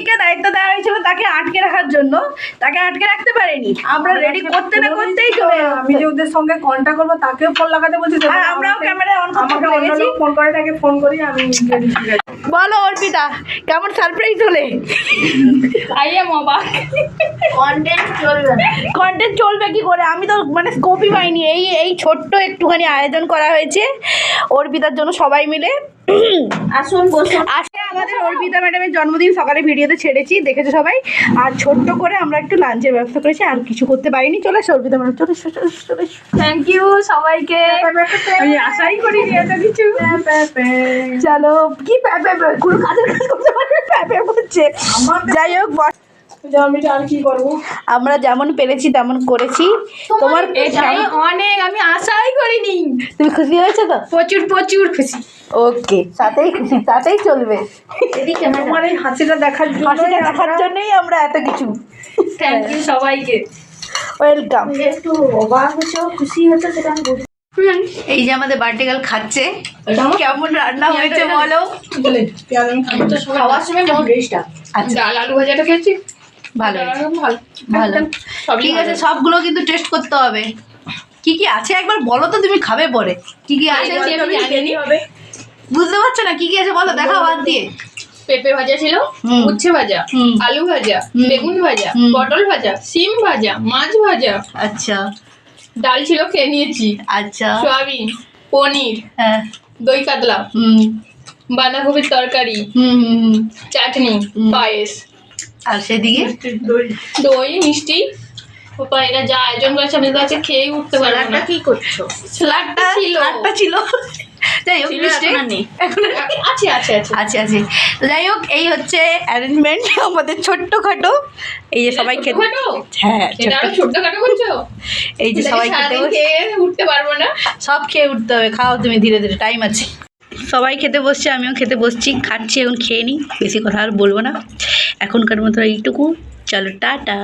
দিদিকে দায়িত্ব দেওয়া হয়েছিল তাকে আটকে রাখার জন্য, তাকে আটকে রাখতে পারেনি। আমরা রেডি করতে না করতেই চলে আমি যে ওদের সঙ্গে কন্টাক্ট করবো তাকেও ফোন লাগাতে বলছি, আমরাও ক্যামেরা অন আমাকে করতে অন্য লেগেছি। লোক ফোন করে তাকে ফোন করি আমি ready ঠিক আছে। বলো অর্পিতা কেমন সারপ্রাইজ হলে? আইয়া অবাক। কন্টেন্ট চলবে না, কন্টেন্ট চলবে কি করে? আমি তো মানে স্কোপই পাইনি। এই ছোট্ট একটুখানি আয়োজন করা হয়েছে অর্পিতার জন্য সবাই মিলে। আসুন বসুন। আজকে আমাদের অর্পিতা ম্যাডামের জন্মদিন, সকালে ভিডিওতে ছেড়েছি, দেখেছো সবাই। আর ছোট্ট করে আমরা একটু লাঞ্চের ব্যবস্থা করেছি, আর কিছু করতে পারিনি। চলে এসো অর্পিতা ম্যাডাম, চলে এসো, চলে এসো, চলে এসো। থ্যাংক ইউ সবাইকে। আমি আশাই করিনি এত কিছু। চলো কি কোনো কাজের কাজ করতে পারবে, প্যাপে করছে। যাই হোক আমি আর কি করবো, আমরা যেমন পেরেছি তেমন করেছি। তোমার এটাই অনেক, আমি আশাই করিনি। তুমি খুশি হয়েছো তো? প্রচুর প্রচুর খুশি। ওকে, তাতেই খুশি, তাতেই চলবে। তোমার এই হাসিটা দেখার জন্য হাসিটা দেখার জন্যই আমরা এত কিছু। থ্যাংক ইউ সবাইকে। ওয়েলকাম। একটু অবাক হচ্ছে, খুশি হচ্ছে, সেটা আমি বুঝি। এই যে আমাদের বার্থডে গার্ল খাচ্ছে, কেমন রান্না হয়েছে বলো? খাওয়ার সময় মনে ড্রেসটা আচ্ছা, ডাল আলু ভাজাটা খেয়েছি, ভালো ভালো ভালো, ঠিক আছে। সবগুলো কিন্তু টেস্ট করতে হবে। কি কি আছে একবার বলো তো, তুমি খাবে পরে। কি কি আছে বুঝতে পারছো না? কি কি আছে বলো, দেখাও হাত দিয়ে। পেঁপে ভাজা ছিল, উচ্ছে ভাজা, আলু ভাজা, বেগুন ভাজা, পটল ভাজা, সিম ভাজা, মাছ ভাজা, আচ্ছা ডাল ছিল খেয়ে নিয়েছি, আচ্ছা, সয়াবিন, পনির, হ্যাঁ, দই কাতলা, বাঁধাকপির তরকারি, চাটনি, পায়েস, আর সেদিকে দই, মিষ্টি। ওপর এটা যা আয়োজন করেছে আমি তো আজকে খেয়েই উঠতে পারবো না। কি করছো? স্যালাডটা ছিল, ছিল। যাই হোক, এখন আছে আছে আছে আছে আছে। তো যাই হোক, এই হচ্ছে অ্যারেঞ্জমেন্ট আমাদের ছোট্টখাটো। এই যে সবাই খেতে, ছোটখাটো? হ্যাঁ এটা আরো ছোটখাটো করছো? এই যে সবাই খেতে সারাদিন খেয়ে উঠতে পারবো না। সব খেয়ে উঠতে হবে। খাও তুমি ধীরে ধীরে, টাইম আছে। সবাই খেতে বসছে, আমিও খেতে বসছি, খাচ্ছি। এখন খেয়ে নিই, বেশি কথা আর বলবো না এখনকার মতো এইটুকু। চলো টাটা।